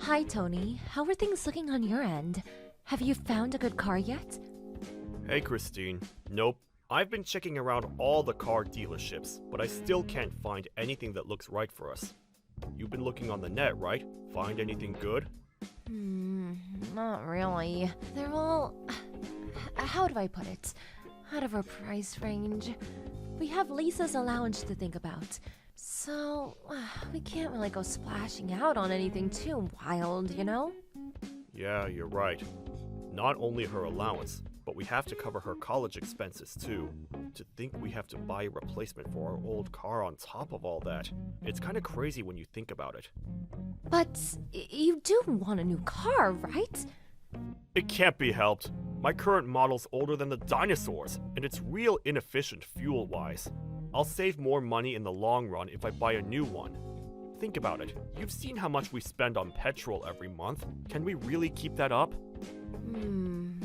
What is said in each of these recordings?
Hi, Tony. How are things looking on your end? Have you found a good car yet? Hey Christine. Nope. I've been checking around all the car dealerships, but I still can't find anything that looks right for us. You've been looking on the net, right? Find anything good? Not really. They're all... How do I put it? Out of our price range. We have Lisa's allowance to think about. So, we can't really go splashing out on anything too wild, you know? Yeah, you're right. Not only her allowance, but we have to cover her college expenses too. To think we have to buy a replacement for our old car on top of all that. It's kind of crazy when you think about it. But you do want a new car, right? It can't be helped. My current model's older than the dinosaurs, and it's real inefficient fuel-wise. I'll save more money in the long run if I buy a new one. Think about it. You've seen how much we spend on petrol every month. Can we really keep that up?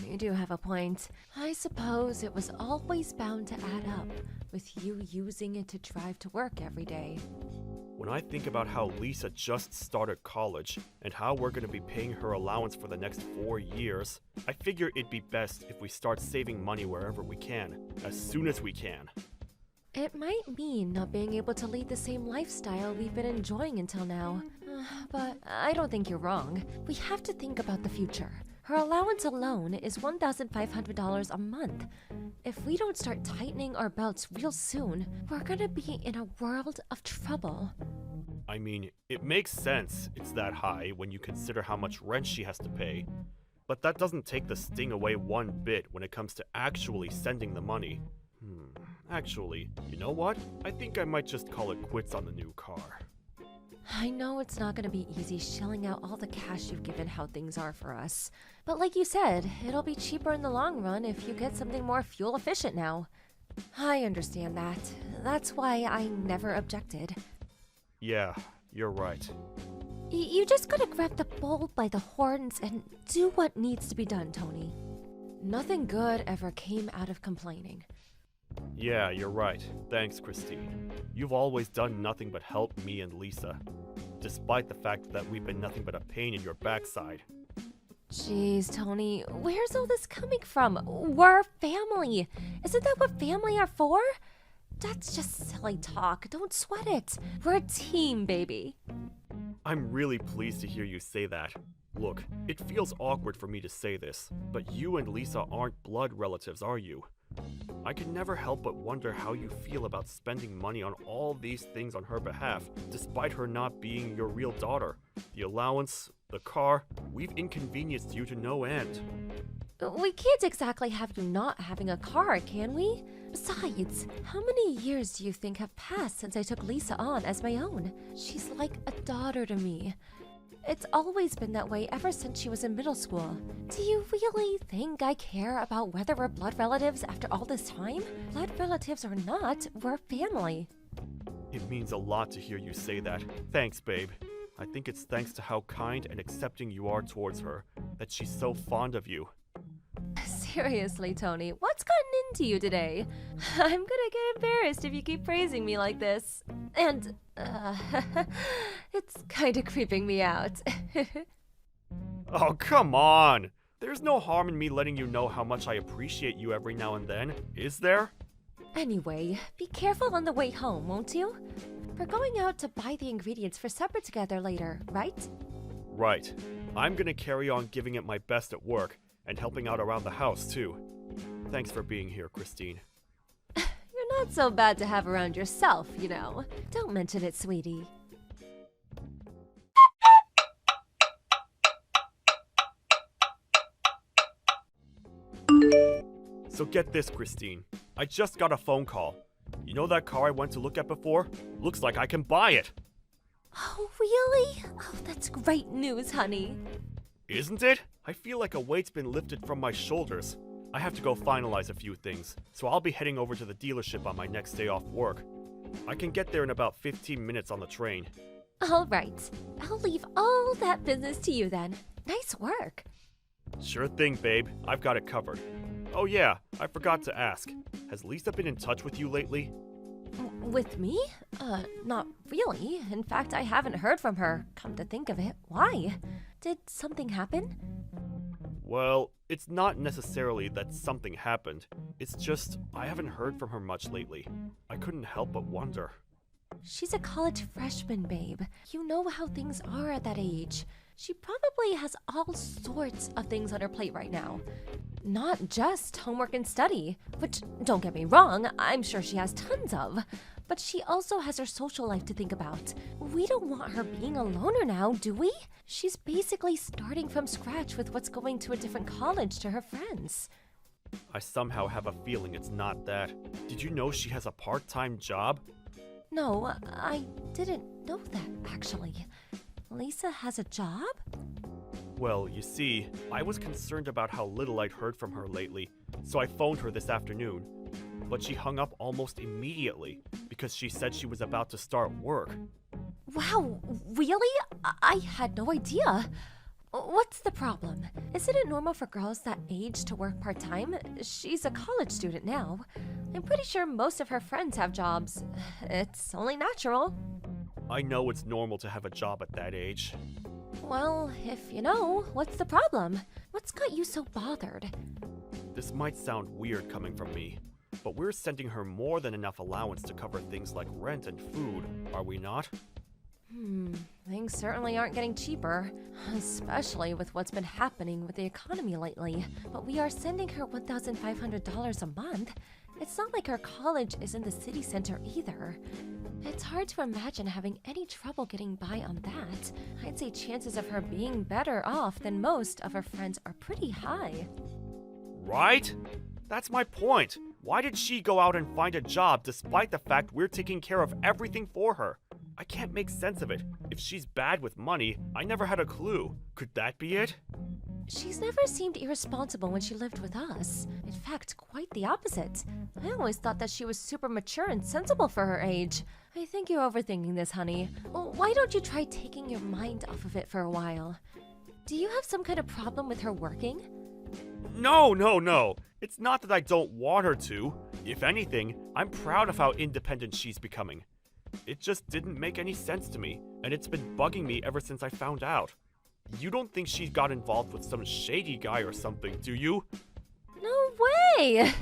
You do have a point. I suppose it was always bound to add up, with you using it to drive to work every day. When I think about how Lisa just started college, and how we're going to be paying her allowance for the next 4 years, I figure it'd be best if we start saving money wherever we can, as soon as we can. It might mean not being able to lead the same lifestyle we've been enjoying until now. But I don't think you're wrong. We have to think about the future. Her allowance alone is $1,500 a month. If we don't start tightening our belts real soon, we're gonna be in a world of trouble. I mean, it makes sense it's that high when you consider how much rent she has to pay. But that doesn't take the sting away one bit when it comes to actually sending the money. Actually, you know what? I think I might just call it quits on the new car. I know it's not gonna be easy shelling out all the cash you've given how things are for us. But like you said, it'll be cheaper in the long run if you get something more fuel efficient now. I understand that. That's why I never objected. Yeah, you're right. You just gotta grab the bull by the horns and do what needs to be done, Tony. Nothing good ever came out of complaining. Yeah, you're right. Thanks, Christine. You've always done nothing but help me and Lisa, despite the fact that we've been nothing but a pain in your backside. Jeez, Tony, where's all this coming from? We're family. Isn't that what family are for? That's just silly talk. Don't sweat it. We're a team, baby. I'm really pleased to hear you say that. Look, it feels awkward for me to say this, but you and Lisa aren't blood relatives, are you? I can never help but wonder how you feel about spending money on all these things on her behalf, despite her not being your real daughter. The allowance, the car, we've inconvenienced you to no end. We can't exactly have you not having a car, can we? Besides, how many years do you think have passed since I took Lisa on as my own? She's like a daughter to me. It's always been that way ever since she was in middle school. Do you really think I care about whether we're blood relatives after all this time? Blood relatives or not, we're family. It means a lot to hear you say that. Thanks, babe. I think it's thanks to how kind and accepting you are towards her that she's so fond of you. Seriously, Tony, what's gotten into you today? I'm gonna get embarrassed if you keep praising me like this. And, it's kinda creeping me out. Oh, come on! There's no harm in me letting you know how much I appreciate you every now and then, is there? Anyway, be careful on the way home, won't you? We're going out to buy the ingredients for supper together later, right? Right. I'm gonna carry on giving it my best at work, and helping out around the house, too. Thanks for being here, Christine. You're not so bad to have around yourself, you know. Don't mention it, sweetie. So get this, Christine. I just got a phone call. You know that car I went to look at before? Looks like I can buy it. Oh, really? Oh, that's great news, honey. Isn't it? I feel like a weight's been lifted from my shoulders. I have to go finalize a few things, so I'll be heading over to the dealership on my next day off work. I can get there in about 15 minutes on the train. All right. I'll leave all that business to you then. Nice work. Sure thing, babe. I've got it covered. Oh yeah, I forgot to ask. Has Lisa been in touch with you lately? With me? Not really. In fact, I haven't heard from her. Come to think of it, why? Did something happen? Well, it's not necessarily that something happened. It's just, I haven't heard from her much lately. I couldn't help but wonder. She's a college freshman, babe. You know how things are at that age. She probably has all sorts of things on her plate right now. Not just homework and study, which, don't get me wrong, I'm sure she has tons of. But she also has her social life to think about. We don't want her being a loner now, do we? She's basically starting from scratch with what's going to a different college to her friends. I somehow have a feeling it's not that. Did you know she has a part-time job? No, I didn't know that, actually. Lisa has a job? Well, you see, I was concerned about how little I'd heard from her lately, so I phoned her this afternoon. But she hung up almost immediately because she said she was about to start work. Wow, really? I had no idea. What's the problem? Isn't it normal for girls that age to work part-time? She's a college student now. I'm pretty sure most of her friends have jobs. It's only natural. I know it's normal to have a job at that age. Well, if you know, what's the problem? What's got you so bothered? This might sound weird coming from me, but we're sending her more than enough allowance to cover things like rent and food, are we not? Things certainly aren't getting cheaper, especially with what's been happening with the economy lately. But we are sending her $1,500 a month. It's not like her college is in the city center either. It's hard to imagine having any trouble getting by on that. I'd say chances of her being better off than most of her friends are pretty high. Right? That's my point. Why did she go out and find a job despite the fact we're taking care of everything for her? I can't make sense of it. If she's bad with money, I never had a clue. Could that be it? She's never seemed irresponsible when she lived with us. In fact, quite the opposite. I always thought that she was super mature and sensible for her age. I think you're overthinking this, honey. Why don't you try taking your mind off of it for a while? Do you have some kind of problem with her working? No. It's not that I don't want her to. If anything, I'm proud of how independent she's becoming. It just didn't make any sense to me, and it's been bugging me ever since I found out. You don't think she got involved with some shady guy or something, do you? No way!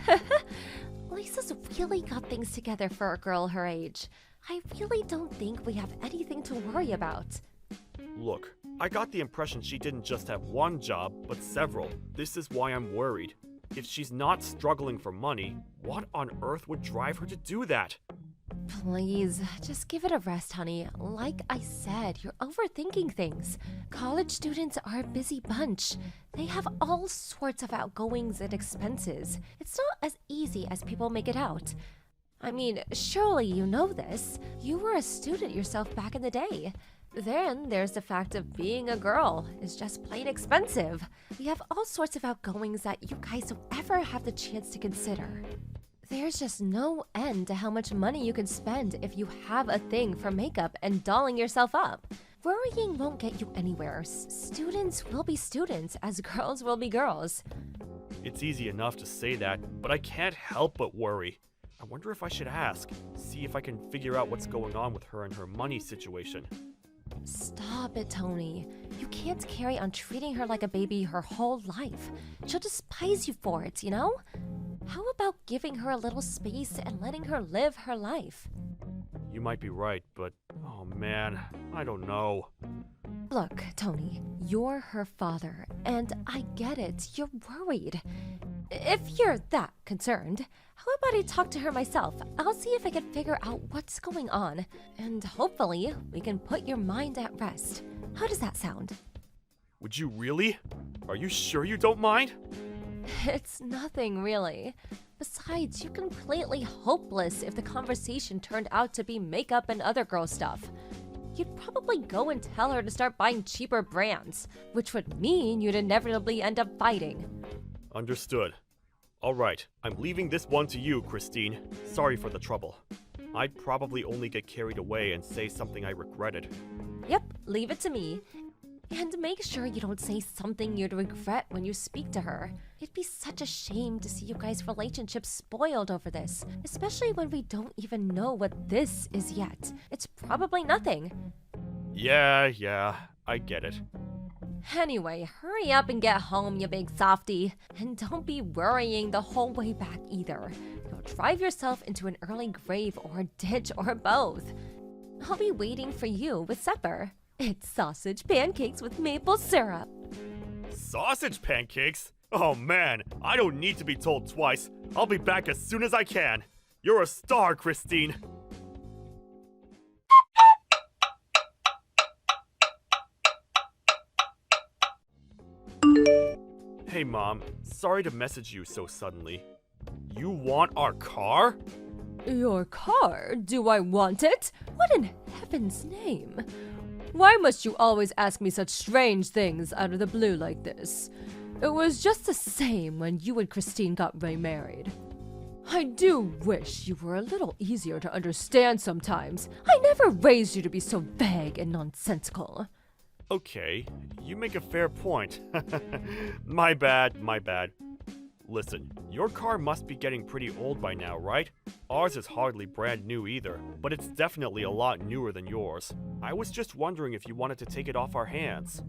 Lisa's really got things together for a girl her age. I really don't think we have anything to worry about. Look, I got the impression she didn't just have one job, but several. This is why I'm worried. If she's not struggling for money, what on earth would drive her to do that? Please, just give it a rest, honey. Like I said, you're overthinking things. College students are a busy bunch. They have all sorts of outgoings and expenses. It's not as easy as people make it out. I mean, surely you know this. You were a student yourself back in the day. Then there's the fact of being a girl is just plain expensive. We have all sorts of outgoings that you guys don't ever have the chance to consider. There's just no end to how much money you can spend if you have a thing for makeup and dolling yourself up. Worrying won't get you anywhere. Students will be students, as girls will be girls. It's easy enough to say that, but I can't help but worry. I wonder if I should ask, see if I can figure out what's going on with her and her money situation. Stop it, Tony. You can't carry on treating her like a baby her whole life. She'll despise you for it, you know? How about giving her a little space and letting her live her life? You might be right, but oh man, I don't know. Look, Tony, you're her father, and I get it. You're worried. If you're that concerned, how about I talk to her myself? I'll see if I can figure out what's going on, and hopefully we can put your mind at rest. How does that sound? Would you really? Are you sure you don't mind? It's nothing, really. Besides, you're completely hopeless if the conversation turned out to be makeup and other girl stuff. You'd probably go and tell her to start buying cheaper brands, which would mean you'd inevitably end up fighting. Understood. Alright, I'm leaving this one to you, Christine. Sorry for the trouble. I'd probably only get carried away and say something I regretted. Yep, leave it to me. And make sure you don't say something you'd regret when you speak to her. It It'd be such a shame to see you guys' relationship spoiled over this, especially when we don't even know what this is yet. It's probably nothing. Yeah, I get it. Anyway, hurry up and get home, you big softy. And don't be worrying the whole way back either. You'll drive yourself into an early grave or ditch or both. I'll be waiting for you with supper. It's sausage pancakes with maple syrup. Sausage pancakes? Oh man, I don't need to be told twice. I'll be back as soon as I can. You're a star, Christine. Hey Mom, sorry to message you so suddenly. You want our car? Your car? Do I want it? What in heaven's name? Why must you always ask me such strange things out of the blue like this? It was just the same when you and Christine got remarried. I do wish you were a little easier to understand sometimes. I never raised you to be so vague and nonsensical. Okay, you make a fair point. My bad. Listen, your car must be getting pretty old by now, right? Ours is hardly brand new either, but it's definitely a lot newer than yours. I was just wondering if you wanted to take it off our hands.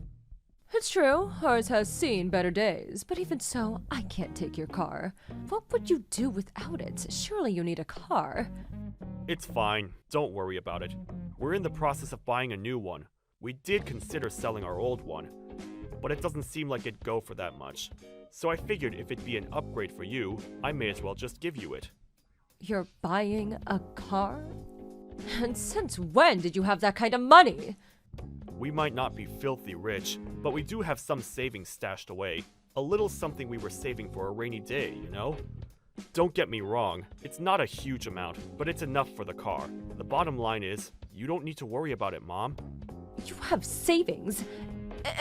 It's true, ours has seen better days, but even so, I can't take your car. What would you do without it? Surely you need a car. It's fine, don't worry about it. We're in the process of buying a new one. We did consider selling our old one, but it doesn't seem like it'd go for that much. So I figured if it'd be an upgrade for you, I may as well just give you it. You're buying a car? And since when did you have that kind of money? We might not be filthy rich, but we do have some savings stashed away. A little something we were saving for a rainy day, you know? Don't get me wrong, it's not a huge amount, but it's enough for the car. The bottom line is, you don't need to worry about it, Mom. You have savings?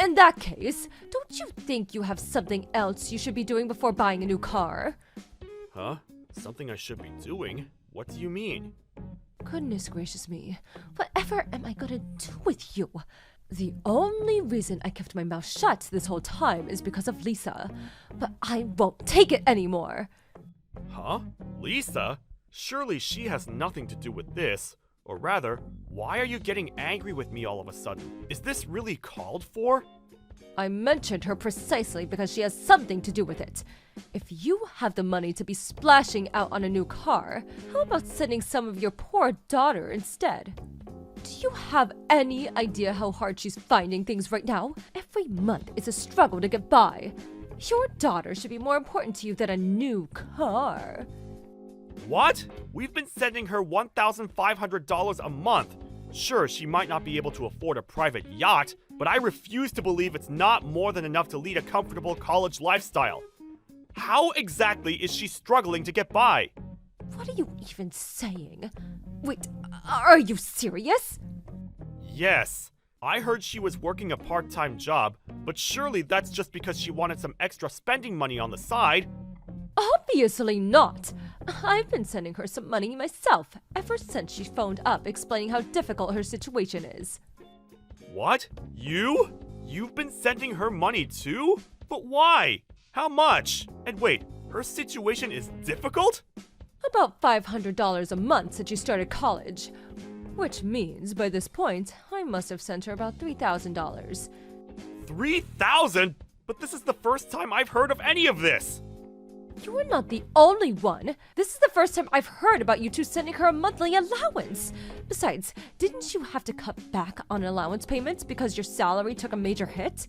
In that case, don't you think you have something else you should be doing before buying a new car? Huh? Something I should be doing? What do you mean? Goodness gracious me. Whatever am I gonna do with you? The only reason I kept my mouth shut this whole time is because of Lisa. But I won't take it anymore. Huh? Lisa? Surely she has nothing to do with this. Or rather, why are you getting angry with me all of a sudden? Is this really called for? I mentioned her precisely because she has something to do with it. If you have the money to be splashing out on a new car, how about sending some of your poor daughter instead? Do you have any idea how hard she's finding things right now? Every month is a struggle to get by. Your daughter should be more important to you than a new car. What? We've been sending her $1,500 a month. Sure, she might not be able to afford a private yacht, but I refuse to believe it's not more than enough to lead a comfortable college lifestyle. How exactly is she struggling to get by? What are you even saying? Wait, are you serious? Yes. I heard she was working a part-time job, but surely that's just because she wanted some extra spending money on the side. Obviously not. I've been sending her some money myself ever since she phoned up explaining how difficult her situation is. What? You? You've been sending her money too? But why? How much? And wait, her situation is difficult? About $500 a month since she started college. Which means, by this point, I must have sent her about $3,000. $3,000? But this is the first time I've heard of any of this! You're not the only one. This is the first time I've heard about you two sending her a monthly allowance. Besides, didn't you have to cut back on allowance payments because your salary took a major hit?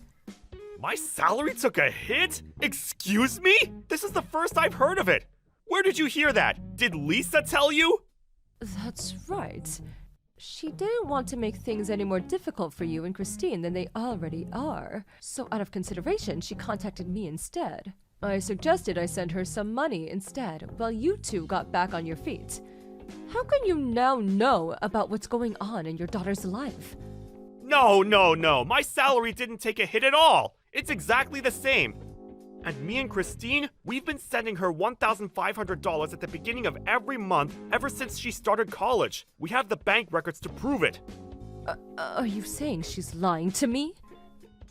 My salary took a hit? Excuse me? This is the first I've heard of it. Where did you hear that? Did Lisa tell you? That's right. She didn't want to make things any more difficult for you and Christine than they already are. So out of consideration, she contacted me instead. I suggested I send her some money instead, while you two got back on your feet. How can you now know about what's going on in your daughter's life? No. My salary didn't take a hit at all. It's exactly the same. And me and Christine, we've been sending her $1,500 at the beginning of every month ever since she started college. We have the bank records to prove it. Are you saying she's lying to me?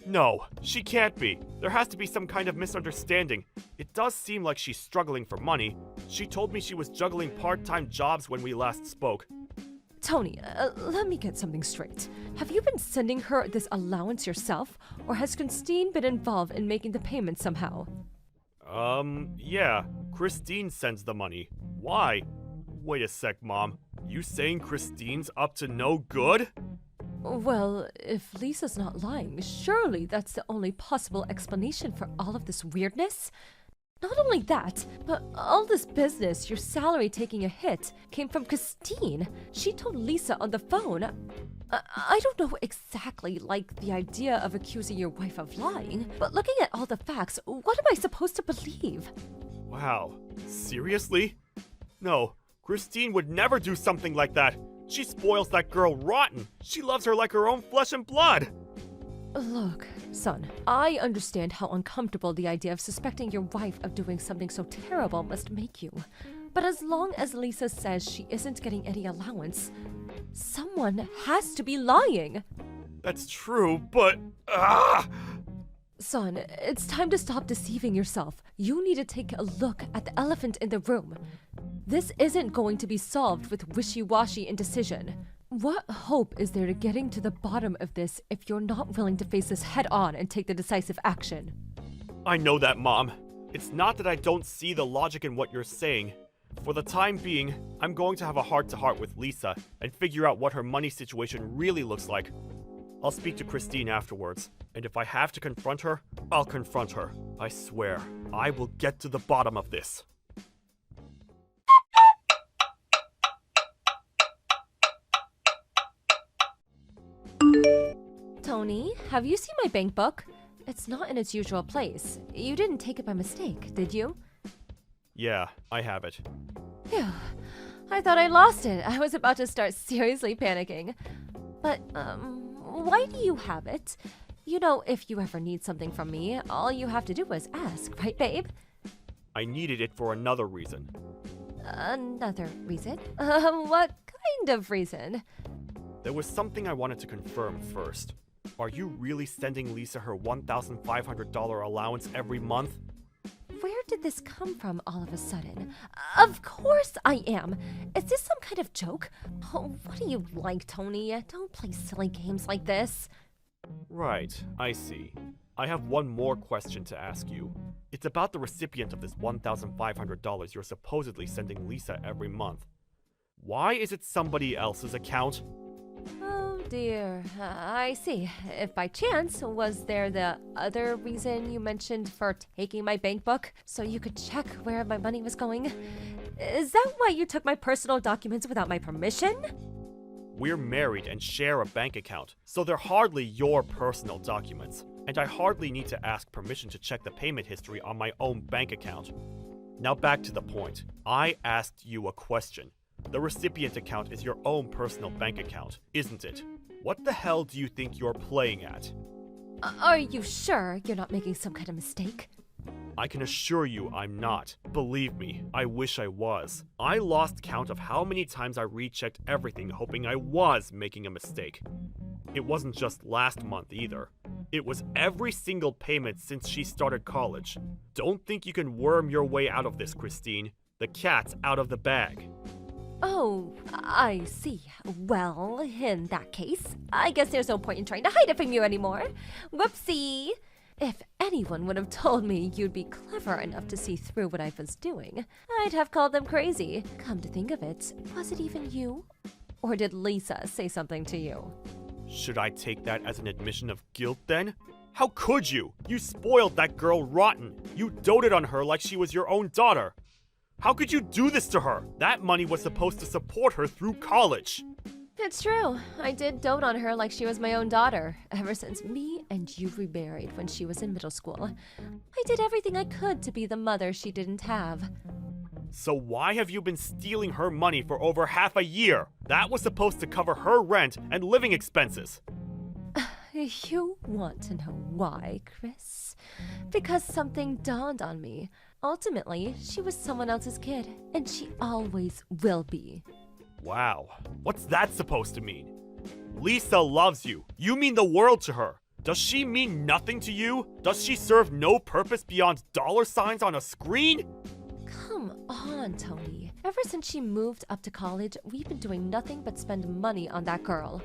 No, she can't be. There has to be some kind of misunderstanding. It does seem like she's struggling for money. She told me she was juggling part-time jobs when we last spoke. Tony, let me get something straight. Have you been sending her this allowance yourself, or has Christine been involved in making the payment somehow? Yeah. Christine sends the money. Why? Wait a sec, Mom. You saying Christine's up to no good? Well, if Lisa's not lying, surely that's the only possible explanation for all of this weirdness. Not only that, but all this business, your salary taking a hit, came from Christine. She told Lisa on the phone. I don't know exactly like the idea of accusing your wife of lying, but looking at all the facts, what am I supposed to believe? Wow. Seriously? No, Christine would never do something like that. She spoils that girl rotten. She loves her like her own flesh and blood. Look, son, I understand how uncomfortable the idea of suspecting your wife of doing something so terrible must make you. But as long as Lisa says she isn't getting any allowance, someone has to be lying. That's true, but... Son, it's time to stop deceiving yourself. You need to take a look at the elephant in the room. This isn't going to be solved with wishy-washy indecision. What hope is there to getting to the bottom of this if you're not willing to face this head-on and take the decisive action? I know that, Mom. It's not that I don't see the logic in what you're saying. For the time being, I'm going to have a heart-to-heart with Lisa and figure out what her money situation really looks like. I'll speak to Christine afterwards, and if I have to confront her, I'll confront her. I swear, I will get to the bottom of this. Tony, have you seen my bank book? It's not in its usual place. You didn't take it by mistake, did you? Yeah, I have it. Phew. I thought I lost it. I was about to start seriously panicking. But, why do you have it? You know, if you ever need something from me, all you have to do is ask, right, babe? I needed it for another reason. Another reason? What kind of reason? There was something I wanted to confirm first. Are you really sending Lisa her $1,500 allowance every month? Where did this come from all of a sudden? Of course I am. Is this some kind of joke? Oh, what do you like, Tony? Don't play silly games like this. Right, I see. I have one more question to ask you. It's about the recipient of this $1,500 you're supposedly sending Lisa every month. Why is it somebody else's account? Oh dear, I see. If by chance, was there the other reason you mentioned for taking my bank book so you could check where my money was going? Is that why you took my personal documents without my permission? We're married and share a bank account, so they're hardly your personal documents, and I hardly need to ask permission to check the payment history on my own bank account. Now back to the point. I asked you a question. The recipient account is your own personal bank account, isn't it? What the hell do you think you're playing at? Are you sure you're not making some kind of mistake? I can assure you I'm not. Believe me, I wish I was. I lost count of how many times I rechecked everything hoping I was making a mistake. It wasn't just last month either. It was every single payment since she started college. Don't think you can worm your way out of this, Christine. The cat's out of the bag. Oh, I see. Well, in that case, I guess there's no point in trying to hide it from you anymore. Whoopsie! If anyone would have told me you'd be clever enough to see through what I was doing, I'd have called them crazy. Come to think of it, was it even you? Or did Lisa say something to you? Should I take that as an admission of guilt then? How could you? You spoiled that girl rotten. You doted on her like she was your own daughter. How could you do this to her? That money was supposed to support her through college. It's true. I did dote on her like she was my own daughter, ever since me and you remarried when she was in middle school. I did everything I could to be the mother she didn't have. So why have you been stealing her money for over half a year? That was supposed to cover her rent and living expenses. You want to know why, Chris? Because something dawned on me. Ultimately, she was someone else's kid, and she always will be. Wow, what's that supposed to mean? Lisa loves you. You mean the world to her. Does she mean nothing to you? Does she serve no purpose beyond dollar signs on a screen? Come on, Tony. Ever since she moved up to college, we've been doing nothing but spend money on that girl.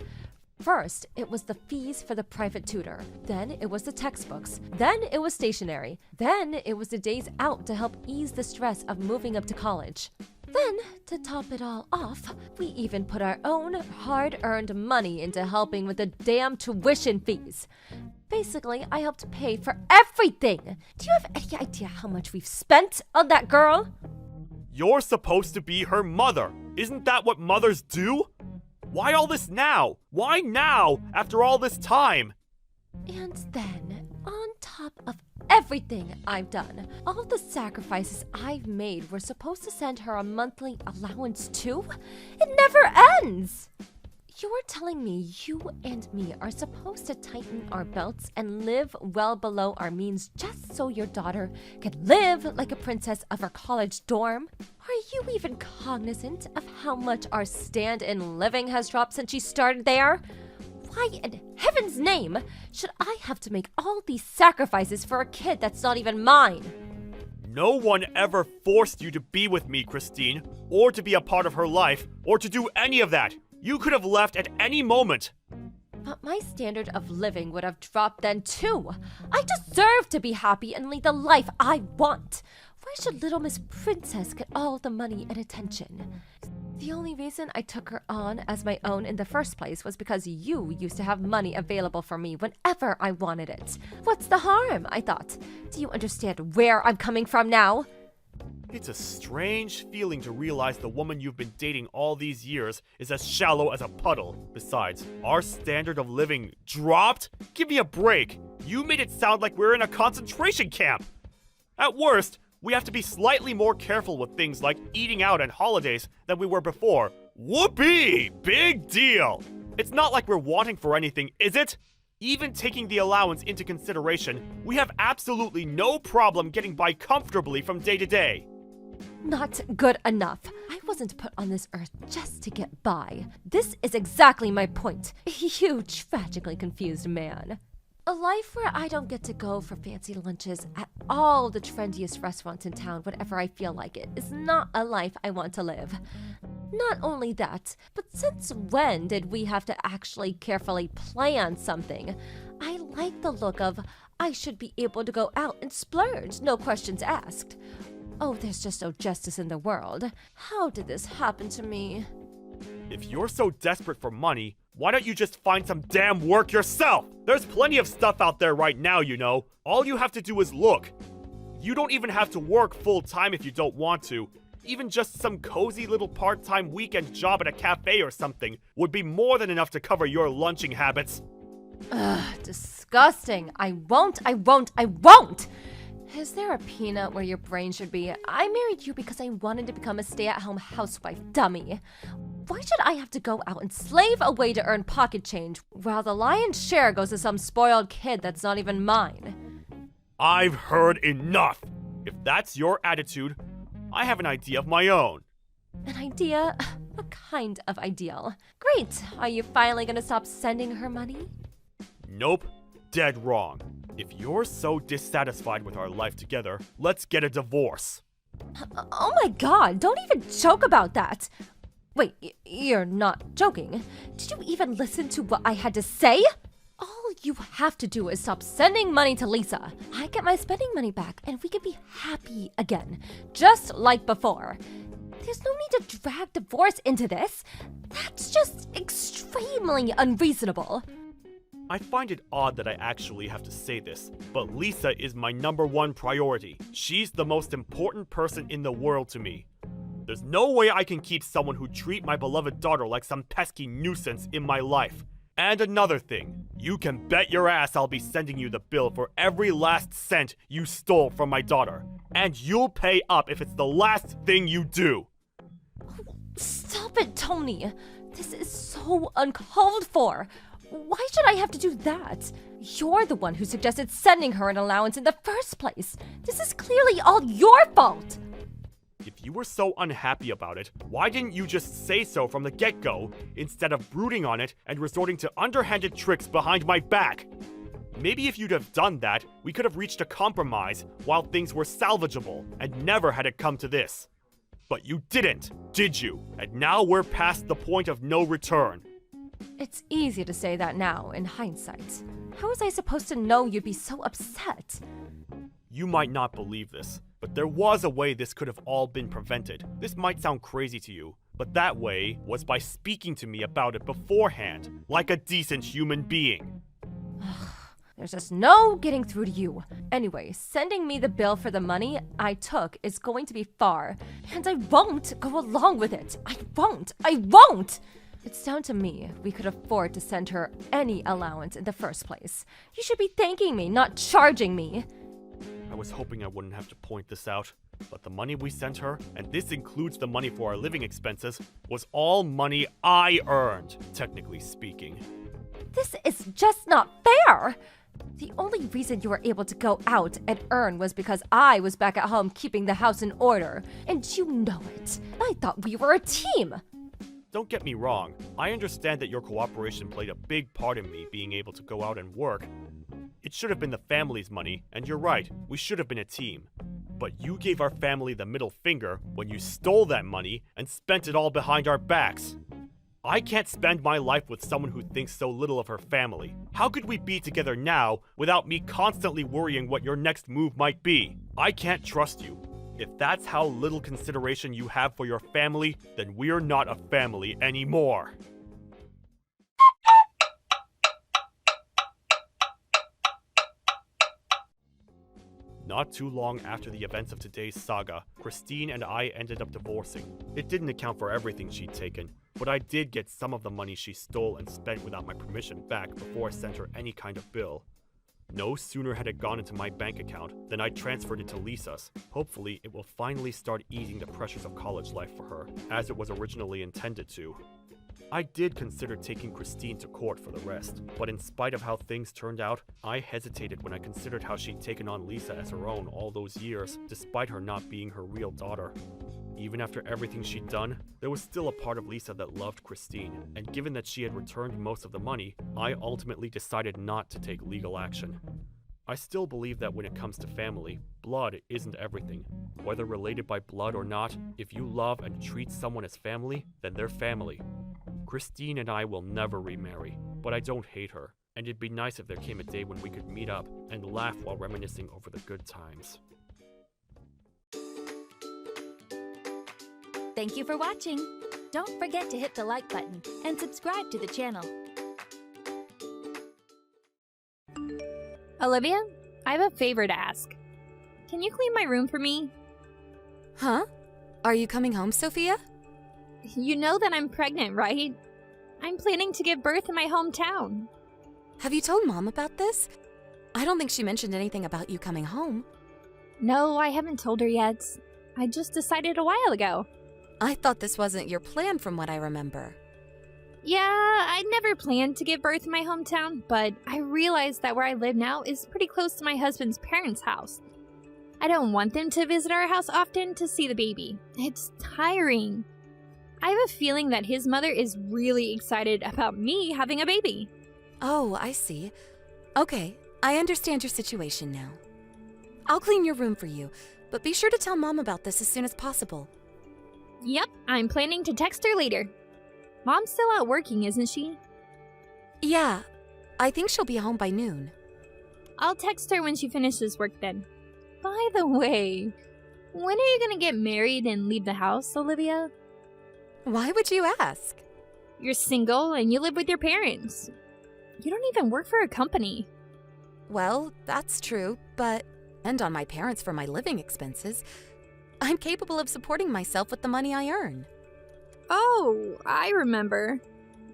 First, it was the fees for the private tutor. Then it was the textbooks. Then it was stationery. Then it was the days out to help ease the stress of moving up to college. Then, to top it all off, we even put our own hard-earned money into helping with the damn tuition fees. Basically, I helped pay for everything. Do you have any idea how much we've spent on that girl? You're supposed to be her mother. Isn't that what mothers do? Why all this now? Why now, after all this time? And then, on top of everything I've done, all the sacrifices I've made were supposed to send her a monthly allowance too? It never ends! You're telling me you and me are supposed to tighten our belts and live well below our means just so your daughter can live like a princess of her college dorm? Are you even cognizant of how much our stand-in living has dropped since she started there? Why in heaven's name should I have to make all these sacrifices for a kid that's not even mine? No one ever forced you to be with me, Christine, or to be a part of her life, or to do any of that. You could have left at any moment. But my standard of living would have dropped then too. I deserve to be happy and lead the life I want. Why should little Miss Princess get all the money and attention? The only reason I took her on as my own in the first place was because you used to have money available for me whenever I wanted it. What's the harm, I thought. Do you understand where I'm coming from now? It's a strange feeling to realize the woman you've been dating all these years is as shallow as a puddle. Besides, our standard of living dropped? Give me a break. You made it sound like we're in a concentration camp. At worst, we have to be slightly more careful with things like eating out and holidays than we were before. Whoopee! Big deal! It's not like we're wanting for anything, is it? Even taking the allowance into consideration, we have absolutely no problem getting by comfortably from day to day. Not good enough. I wasn't put on this earth just to get by. This is exactly my point. You tragically confused man. A life where I don't get to go for fancy lunches at all the trendiest restaurants in town whenever I feel like it is not a life I want to live. Not only that, but since when did we have to actually carefully plan something? I like the look of, I should be able to go out and splurge, no questions asked. Oh, there's just no justice in the world. How did this happen to me? If you're so desperate for money, why don't you just find some damn work yourself? There's plenty of stuff out there right now, you know. All you have to do is look. You don't even have to work full-time if you don't want to. Even just some cozy little part-time weekend job at a cafe or something would be more than enough to cover your lunching habits. Ugh, disgusting. I won't. Is there a peanut where your brain should be? I married you because I wanted to become a stay-at-home housewife, dummy. Why should I have to go out and slave away to earn pocket change while the lion's share goes to some spoiled kid that's not even mine? I've heard enough. If that's your attitude, I have an idea of my own. An idea? What kind of ideal? Great. Are you finally gonna stop sending her money? Nope. Dead wrong. If you're so dissatisfied with our life together, let's get a divorce. Oh my god, don't even joke about that. Wait, you're not joking. Did you even listen to what I had to say? All you have to do is stop sending money to Lisa. I get my spending money back and we can be happy again, just like before. There's no need to drag divorce into this. That's just extremely unreasonable. I find it odd that I actually have to say this, but Lisa is my #1 priority. She's the most important person in the world to me. There's no way I can keep someone who treat my beloved daughter like some pesky nuisance in my life. And another thing, you can bet your ass I'll be sending you the bill for every last cent you stole from my daughter. And you'll pay up if it's the last thing you do. Stop it, Tony. This is so uncalled for. Why should I have to do that? You're the one who suggested sending her an allowance in the first place. This is clearly all your fault. If you were so unhappy about it, why didn't you just say so from the get-go, instead of brooding on it and resorting to underhanded tricks behind my back? Maybe if you'd have done that, we could have reached a compromise while things were salvageable and never had it come to this. But you didn't, did you? And now we're past the point of no return. It's easy to say that now, in hindsight. How was I supposed to know you'd be so upset? You might not believe this, but there was a way this could have all been prevented. This might sound crazy to you, but that way was by speaking to me about it beforehand, like a decent human being. There's just no getting through to you. Anyway, sending me the bill for the money I took is going to be far, and I won't go along with it. I won't! It's down to me. We could afford to send her any allowance in the first place. You should be thanking me, not charging me. I was hoping I wouldn't have to point this out, but the money we sent her, and this includes the money for our living expenses, was all money I earned, technically speaking. This is just not fair! The only reason you were able to go out and earn was because I was back at home keeping the house in order. And you know it. I thought we were a team. Don't get me wrong. I understand that your cooperation played a big part in me being able to go out and work. It should have been the family's money, and you're right, we should have been a team. But you gave our family the middle finger when you stole that money and spent it all behind our backs. I can't spend my life with someone who thinks so little of her family. How could we be together now without me constantly worrying what your next move might be? I can't trust you. If that's how little consideration you have for your family, then we're not a family anymore. Not too long after the events of today's saga, Christine and I ended up divorcing. It didn't account for everything she'd taken, but I did get some of the money she stole and spent without my permission back before I sent her any kind of bill. No sooner had it gone into my bank account than I transferred it to Lisa's. Hopefully, it will finally start easing the pressures of college life for her, as it was originally intended to. I did consider taking Christine to court for the rest, but in spite of how things turned out, I hesitated when I considered how she'd taken on Lisa as her own all those years, despite her not being her real daughter. Even after everything she'd done, there was still a part of Lisa that loved Christine, and given that she had returned most of the money, I ultimately decided not to take legal action. I still believe that when it comes to family, blood isn't everything. Whether related by blood or not, if you love and treat someone as family, then they're family. Christine and I will never remarry, but I don't hate her, and it'd be nice if there came a day when we could meet up and laugh while reminiscing over the good times. Thank you for watching. Don't forget to hit the like button and subscribe to the channel. Olivia, I have a favor to ask. Can you clean my room for me? Huh? Are you coming home, Sophia? You know that I'm pregnant, right? I'm planning to give birth in my hometown. Have you told Mom about this? I don't think she mentioned anything about you coming home. No, I haven't told her yet. I just decided a while ago. I thought this wasn't your plan from what I remember. Yeah, I never planned to give birth in my hometown, but I realized that where I live now is pretty close to my husband's parents' house. I don't want them to visit our house often to see the baby. It's tiring. I have a feeling that his mother is really excited about me having a baby. Oh, I see. Okay, I understand your situation now. I'll clean your room for you, but be sure to tell Mom about this as soon as possible. Yep, I'm planning to text her later. Mom's still out working, isn't she? Yeah, I think she'll be home by noon. I'll text her when she finishes work then. By the way, when are you gonna get married and leave the house, Olivia? Why would you ask? You're single and you live with your parents. You don't even work for a company. Well, that's true, but depend on my parents for my living expenses. I'm capable of supporting myself with the money I earn. Oh, I remember.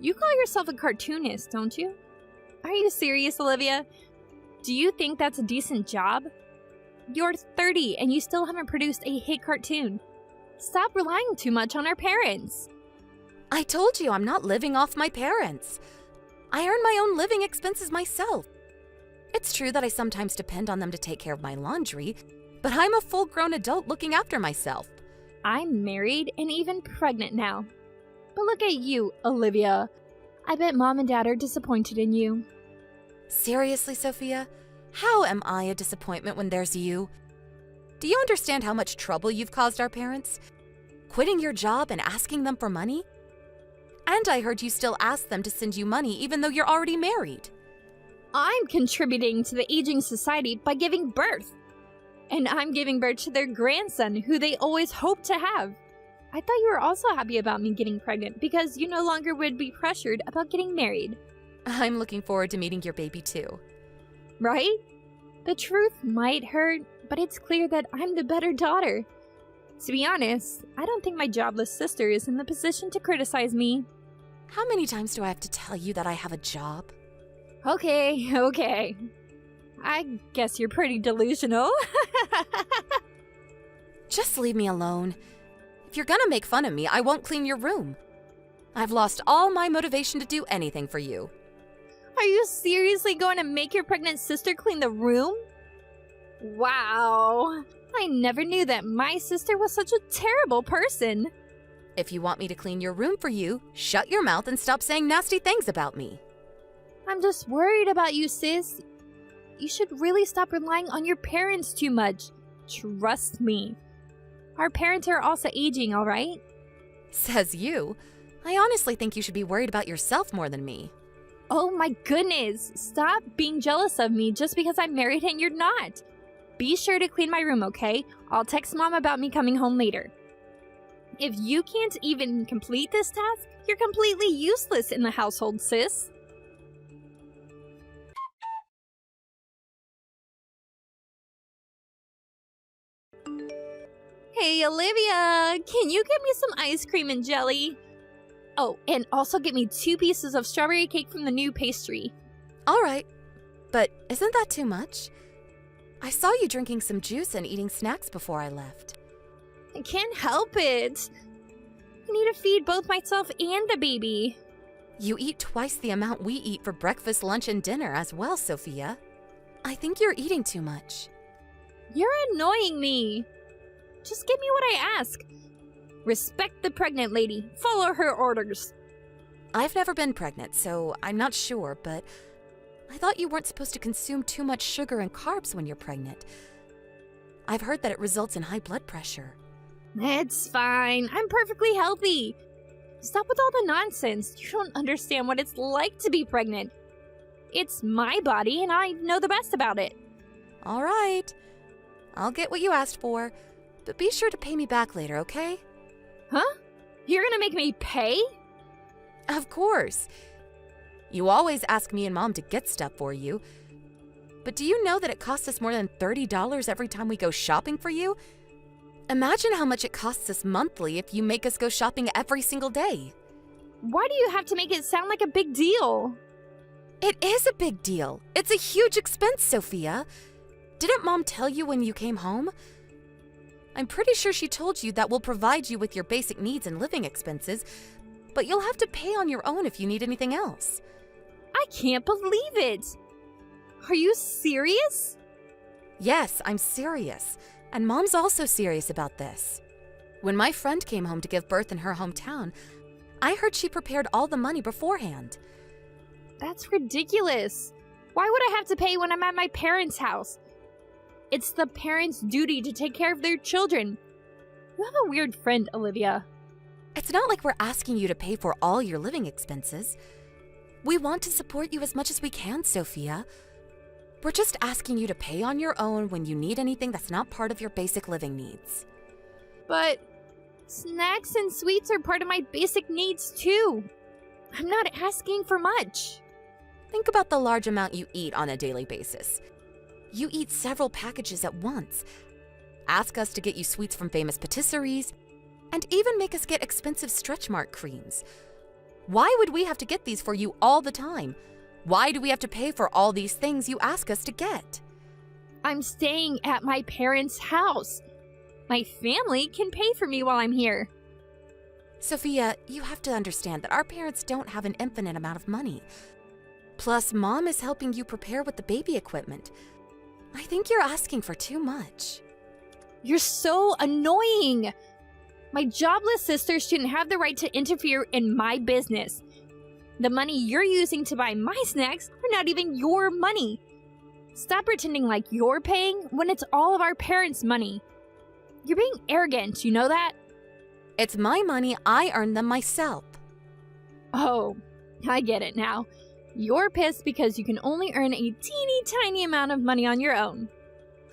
You call yourself a cartoonist, don't you? Are you serious, Olivia? Do you think that's a decent job? You're 30 and you still haven't produced a hit cartoon. Stop relying too much on our parents. I told you I'm not living off my parents. I earn my own living expenses myself. It's true that I sometimes depend on them to take care of my laundry, but I'm a full-grown adult looking after myself. I'm married and even pregnant now. But look at you, Olivia. I bet Mom and Dad are disappointed in you. Seriously, Sophia? How am I a disappointment when there's you? Do you understand how much trouble you've caused our parents? Quitting your job and asking them for money? And I heard you still ask them to send you money even though you're already married. I'm contributing to the aging society by giving birth. And I'm giving birth to their grandson, who they always hoped to have. I thought you were also happy about me getting pregnant because you no longer would be pressured about getting married. I'm looking forward to meeting your baby too. Right? The truth might hurt, but it's clear that I'm the better daughter. To be honest, I don't think my jobless sister is in the position to criticize me. How many times do I have to tell you that I have a job? Okay. I guess you're pretty delusional. Just leave me alone. If you're gonna make fun of me, I won't clean your room. I've lost all my motivation to do anything for you. Are you seriously going to make your pregnant sister clean the room? Wow. I never knew that my sister was such a terrible person. If you want me to clean your room for you, shut your mouth and stop saying nasty things about me. I'm just worried about you, sis. You should really stop relying on your parents too much. Trust me. Our parents are also aging, all right? Says you. I honestly think you should be worried about yourself more than me. Oh my goodness. Stop being jealous of me just because I'm married and you're not. Be sure to clean my room, okay? I'll text Mom about me coming home later. If you can't even complete this task, you're completely useless in the household, sis. Hey, Olivia, can you get me some ice cream and jelly? Oh, and also get me 2 pieces of strawberry cake from the new pastry. All right, but isn't that too much? I saw you drinking some juice and eating snacks before I left. I can't help it. I need to feed both myself and the baby. You eat twice the amount we eat for breakfast, lunch, and dinner as well, Sophia. I think you're eating too much. You're annoying me. Just give me what I ask. Respect the pregnant lady. Follow her orders. I've never been pregnant, so I'm not sure, but I thought you weren't supposed to consume too much sugar and carbs when you're pregnant. I've heard that it results in high blood pressure. It's fine. I'm perfectly healthy. Stop with all the nonsense. You don't understand what it's like to be pregnant. It's my body, and I know the best about it. All right. I'll get what you asked for, but be sure to pay me back later, okay? Huh? You're gonna make me pay? Of course. You always ask me and Mom to get stuff for you. But do you know that it costs us more than $30 every time we go shopping for you? Imagine how much it costs us monthly if you make us go shopping every single day. Why do you have to make it sound like a big deal? It is a big deal. It's a huge expense, Sophia. Didn't Mom tell you when you came home? I'm pretty sure she told you that we'll provide you with your basic needs and living expenses, but you'll have to pay on your own if you need anything else. I can't believe it. Are you serious? Yes, I'm serious. And Mom's also serious about this. When my friend came home to give birth in her hometown, I heard she prepared all the money beforehand. That's ridiculous. Why would I have to pay when I'm at my parents' house? It's the parents' duty to take care of their children. You have a weird friend, Olivia. It's not like we're asking you to pay for all your living expenses. We want to support you as much as we can, Sophia. We're just asking you to pay on your own when you need anything that's not part of your basic living needs. But snacks and sweets are part of my basic needs too. I'm not asking for much. Think about the large amount you eat on a daily basis. You eat several packages at once. Ask us to get you sweets from famous patisseries, and even make us get expensive stretch mark creams. Why would we have to get these for you all the time? Why do we have to pay for all these things you ask us to get? I'm staying at my parents' house. My family can pay for me while I'm here. Sophia, you have to understand that our parents don't have an infinite amount of money. Plus, Mom is helping you prepare with the baby equipment. I think you're asking for too much. You're so annoying. My jobless sister shouldn't have the right to interfere in my business. The money you're using to buy my snacks are not even your money. Stop pretending like you're paying when it's all of our parents' money. You're being arrogant, you know that? It's my money. I earned them myself. Oh, I get it now. You're pissed because you can only earn a teeny tiny amount of money on your own.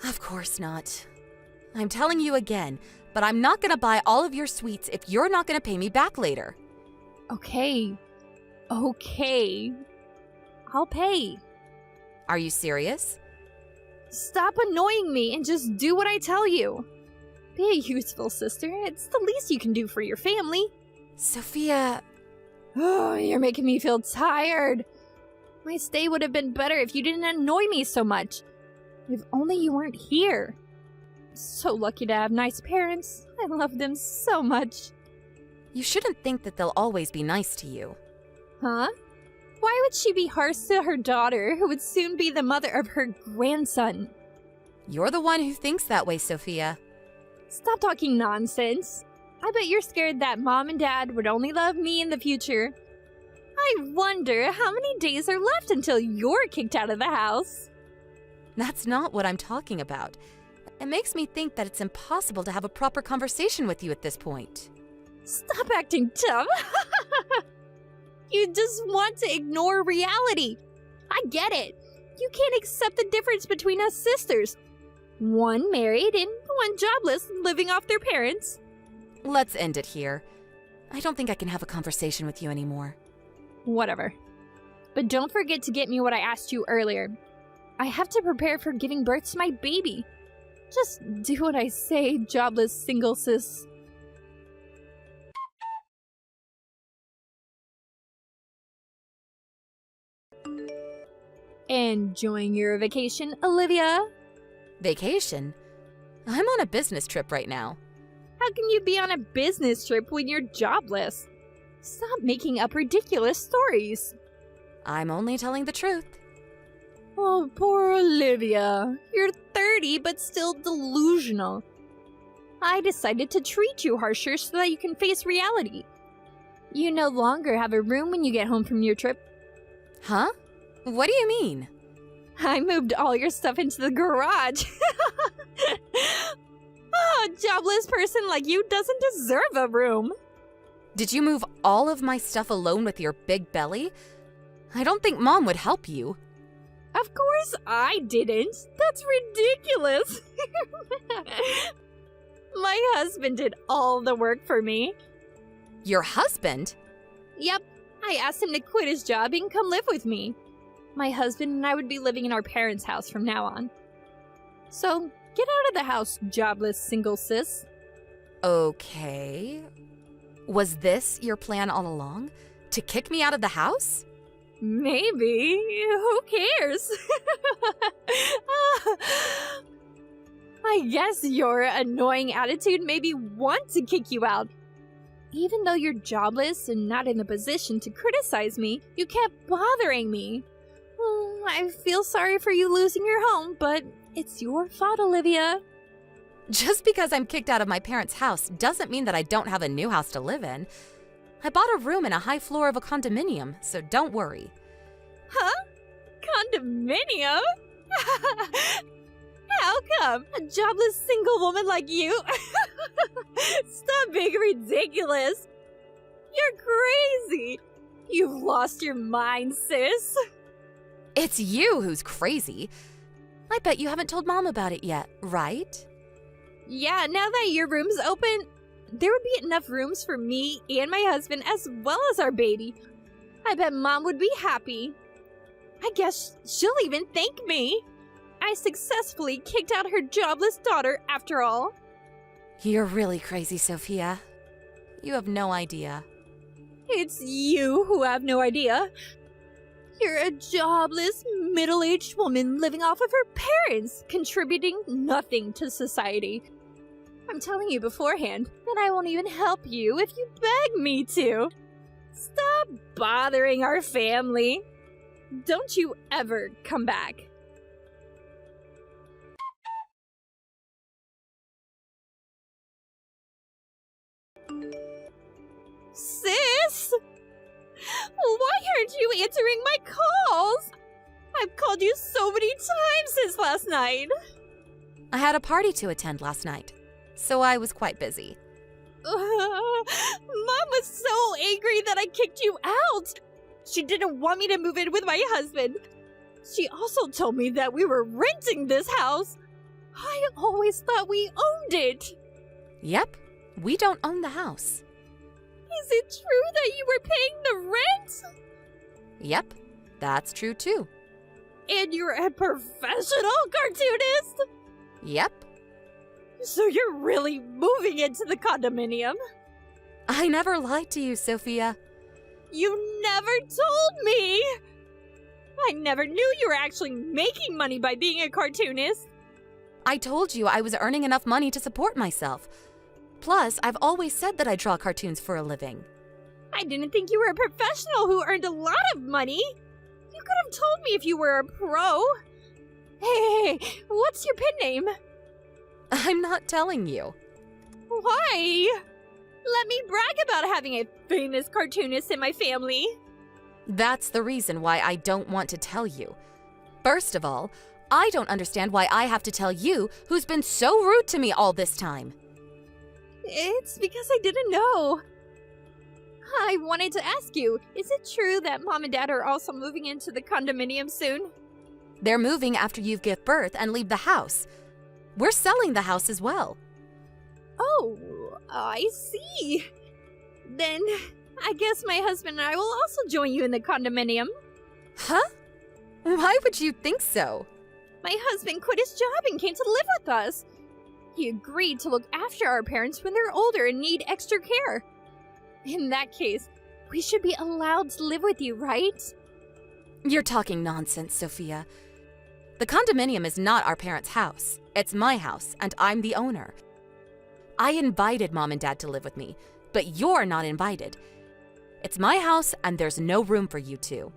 Of course not. I'm telling you again, but I'm not gonna buy all of your sweets if you're not gonna pay me back later. Okay. I'll pay. Are you serious? Stop annoying me and just do what I tell you. Be a useful sister. It's the least you can do for your family. Sophia... Oh, you're making me feel tired. My stay would have been better if you didn't annoy me so much. If only you weren't here. So lucky to have nice parents. I love them so much. You shouldn't think that they'll always be nice to you. Huh? Why would she be harsh to her daughter, who would soon be the mother of her grandson? You're the one who thinks that way, Sophia. Stop talking nonsense. I bet you're scared that Mom and Dad would only love me in the future. I wonder how many days are left until you're kicked out of the house. That's not what I'm talking about. It makes me think that it's impossible to have a proper conversation with you at this point. Stop acting tough. You just want to ignore reality. I get it. You can't accept the difference between us sisters. One married and one jobless, living off their parents. Let's end it here. I don't think I can have a conversation with you anymore. Whatever. But don't forget to get me what I asked you earlier. I have to prepare for giving birth to my baby. Just do what I say, jobless single sis. Enjoying your vacation, Olivia? Vacation? I'm on a business trip right now. How can you be on a business trip when you're jobless? Stop making up ridiculous stories. I'm only telling the truth. Oh, poor Olivia. You're 30 but still delusional. I decided to treat you harsher so that you can face reality. You no longer have a room when you get home from your trip. Huh? What do you mean? I moved all your stuff into the garage. Oh, a jobless person like you doesn't deserve a room. Did you move all of my stuff alone with your big belly? I don't think Mom would help you. Of course I didn't. That's ridiculous. My husband did all the work for me. Your husband? Yep, I asked him to quit his job and come live with me. My husband and I would be living in our parents' house from now on. So, get out of the house, jobless single sis. Okay. Was this your plan all along? To kick me out of the house? Maybe. Who cares? I guess your annoying attitude made me want to kick you out. Even though you're jobless and not in the position to criticize me, you kept bothering me. I feel sorry for you losing your home, but it's your fault, Olivia. Just because I'm kicked out of my parents' house doesn't mean that I don't have a new house to live in. I bought a room in a high floor of a condominium, so don't worry. Huh? Condominium? How come? A jobless single woman like you? Stop being ridiculous. You're crazy. You've lost your mind, sis. It's you who's crazy. I bet you haven't told Mom about it yet, right? Yeah, now that your room's open, there would be enough rooms for me and my husband as well as our baby. I bet Mom would be happy. I guess she'll even thank me. I successfully kicked out her jobless daughter after all. You're really crazy, Sophia. You have no idea. It's you who have no idea. You're a jobless, middle-aged woman living off of her parents, contributing nothing to society. I'm telling you beforehand that I won't even help you if you beg me to. Stop bothering our family. Don't you ever come back. Sis? Why aren't you answering my calls? I've called you so many times since last night. I had a party to attend last night, so I was quite busy. Mom was so angry that I kicked you out. She didn't want me to move in with my husband. She also told me that we were renting this house. I always thought we owned it. Yep, we don't own the house. Is it true that you were paying the rent? Yep, that's true too. And you're a professional cartoonist? Yep. So you're really moving into the condominium? I never lied to you, Sophia. You never told me! I never knew you were actually making money by being a cartoonist. I told you I was earning enough money to support myself. Plus, I've always said that I draw cartoons for a living. I didn't think you were a professional who earned a lot of money. You could have told me if you were a pro. Hey, what's your pen name? I'm not telling you. Why? Let me brag about having a famous cartoonist in my family. That's the reason why I don't want to tell you. First of all, I don't understand why I have to tell you, who's been so rude to me all this time. It's because I didn't know. I wanted to ask you, is it true that Mom and Dad are also moving into the condominium soon? They're moving after you give birth and leave the house. We're selling the house as well. Oh, I see. Then I guess my husband and I will also join you in the condominium. Huh? Why would you think so? My husband quit his job and came to live with us. He agreed to look after our parents when they're older and need extra care. In that case, we should be allowed to live with you, right? You're talking nonsense, Sophia. The condominium is not our parents' house. It's my house, and I'm the owner. I invited Mom and Dad to live with me, but you're not invited. It's my house, and there's no room for you two.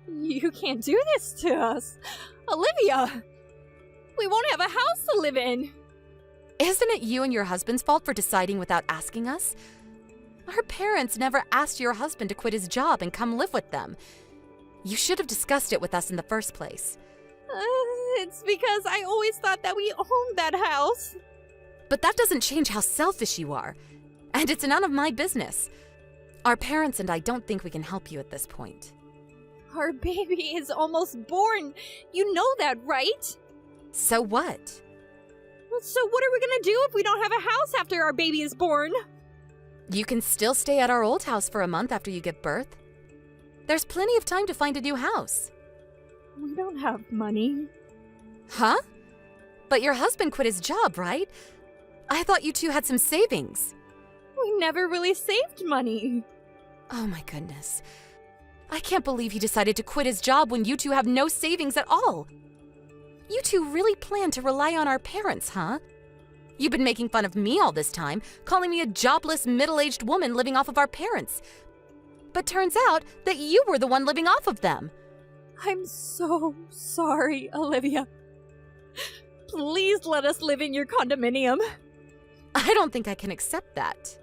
You can't do this to us. Olivia! We won't have a house to live in. Isn't it you and your husband's fault for deciding without asking us? Our parents never asked your husband to quit his job and come live with them. You should have discussed it with us in the first place. It's because I always thought that we owned that house. But that doesn't change how selfish you are. And it's none of my business. Our parents and I don't think we can help you at this point. Our baby is almost born. You know that, right? So what? So what are we gonna do if we don't have a house after our baby is born? You can still stay at our old house for a month after you give birth. There's plenty of time to find a new house. We don't have money. Huh? But your husband quit his job, right? I thought you two had some savings. We never really saved money. Oh my goodness. I can't believe he decided to quit his job when you two have no savings at all. You two really plan to rely on our parents, huh? You've been making fun of me all this time, calling me a jobless, middle-aged woman living off of our parents. But turns out that you were the one living off of them. I'm so sorry, Olivia. Please let us live in your condominium. I don't think I can accept that.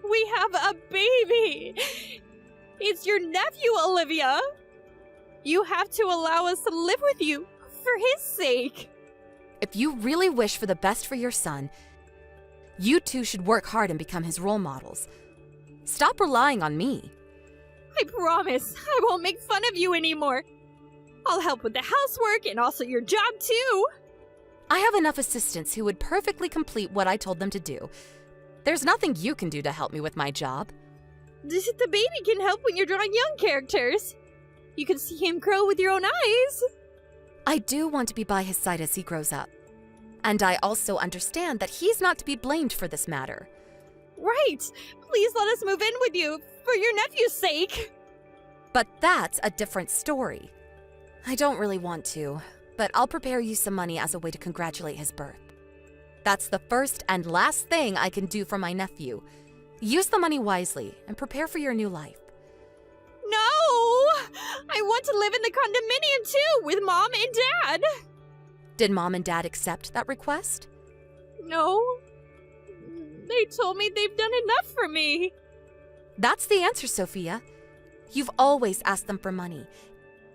We have a baby. It's your nephew, Olivia. You have to allow us to live with you for his sake. If you really wish for the best for your son, you two should work hard and become his role models. Stop relying on me. I promise I won't make fun of you anymore. I'll help with the housework and also your job too. I have enough assistants who would perfectly complete what I told them to do. There's nothing you can do to help me with my job. The baby can help when you're drawing young characters. You can see him grow with your own eyes. I do want to be by his side as he grows up. And I also understand that he's not to be blamed for this matter. Right. Please let us move in with you for your nephew's sake. But that's a different story. I don't really want to, but I'll prepare you some money as a way to congratulate his birth. That's the first and last thing I can do for my nephew. Use the money wisely and prepare for your new life. No! I want to live in the condominium too, with Mom and Dad. Did Mom and Dad accept that request? No. They told me they've done enough for me. That's the answer, Sophia. You've always asked them for money,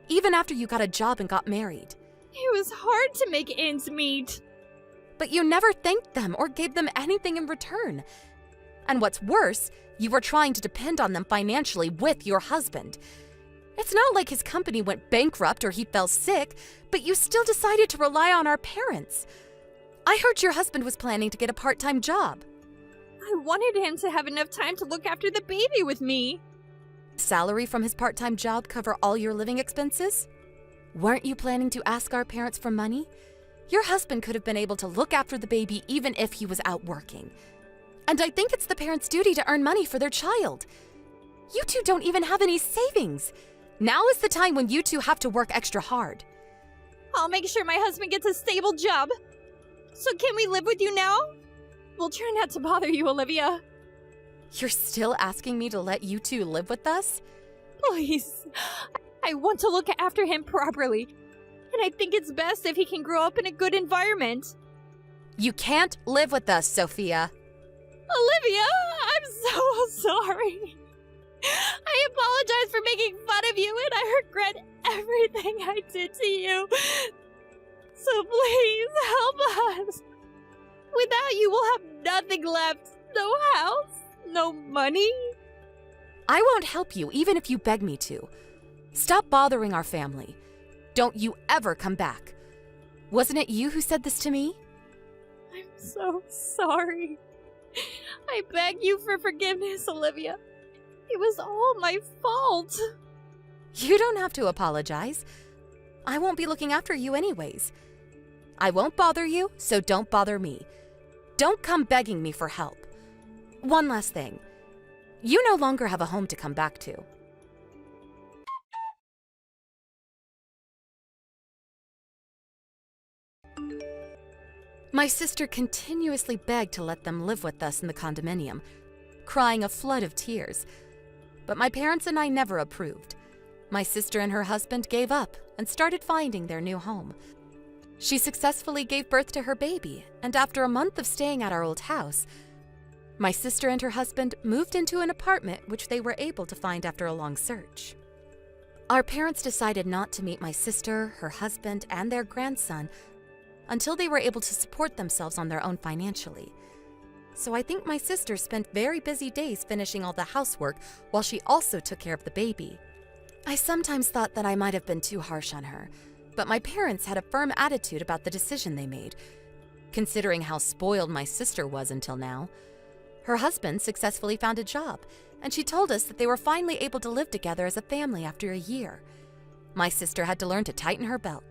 even after you got a job and got married. It was hard to make ends meet. But you never thanked them or gave them anything in return. And what's worse, you were trying to depend on them financially with your husband. It's not like his company went bankrupt or he fell sick, but you still decided to rely on our parents. I heard your husband was planning to get a part-time job. I wanted him to have enough time to look after the baby with me. Salary from his part-time job cover all your living expenses? Weren't you planning to ask our parents for money? Your husband could have been able to look after the baby even if he was out working. And I think it's the parents' duty to earn money for their child. You two don't even have any savings. Now is the time when you two have to work extra hard. I'll make sure my husband gets a stable job. So can we live with you now? We'll try not to bother you, Olivia. You're still asking me to let you two live with us? Please. I want to look after him properly. And I think it's best if he can grow up in a good environment. You can't live with us, Sophia. Olivia, I'm so sorry. I apologize for making fun of you, and I regret everything I did to you. So please, help us. Without you, we'll have nothing left. No house, no money. I won't help you even if you beg me to. Stop bothering our family. Don't you ever come back. Wasn't it you who said this to me? I'm so sorry. I beg you for forgiveness, Olivia. It was all my fault. You don't have to apologize. I won't be looking after you anyways. I won't bother you, so don't bother me. Don't come begging me for help. One last thing. You no longer have a home to come back to. My sister continuously begged to let them live with us in the condominium, crying a flood of tears. But my parents and I never approved. My sister and her husband gave up and started finding their new home. She successfully gave birth to her baby, and after a month of staying at our old house, my sister and her husband moved into an apartment which they were able to find after a long search. Our parents decided not to meet my sister, her husband, and their grandson until they were able to support themselves on their own financially. So I think my sister spent very busy days finishing all the housework while she also took care of the baby. I sometimes thought that I might have been too harsh on her, but my parents had a firm attitude about the decision they made, considering how spoiled my sister was until now. Her husband successfully found a job, and she told us that they were finally able to live together as a family after a year. My sister had to learn to tighten her belt,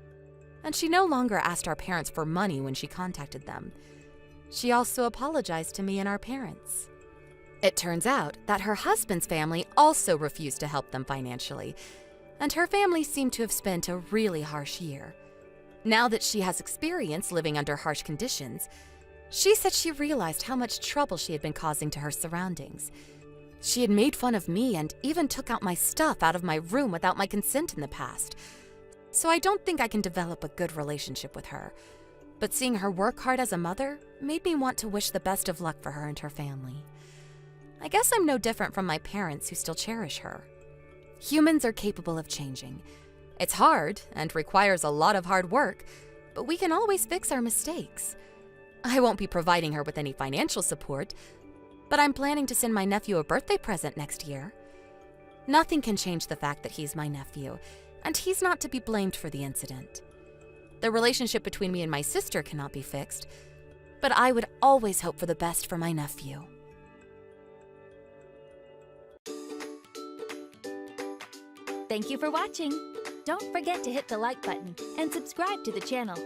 and she no longer asked our parents for money when she contacted them. She also apologized to me and our parents. It turns out that her husband's family also refused to help them financially, and her family seemed to have spent a really harsh year. Now that she has experience living under harsh conditions, she said she realized how much trouble she had been causing to her surroundings. She had made fun of me and even took out my stuff out of my room without my consent in the past. So I don't think I can develop a good relationship with her. But seeing her work hard as a mother made me want to wish the best of luck for her and her family. I guess I'm no different from my parents who still cherish her. Humans are capable of changing. It's hard and requires a lot of hard work, but we can always fix our mistakes. I won't be providing her with any financial support, but I'm planning to send my nephew a birthday present next year. Nothing can change the fact that he's my nephew, and he's not to be blamed for the incident. The relationship between me and my sister cannot be fixed, but I would always hope for the best for my nephew. Thank you for watching. Don't forget to hit the like button and subscribe to the channel.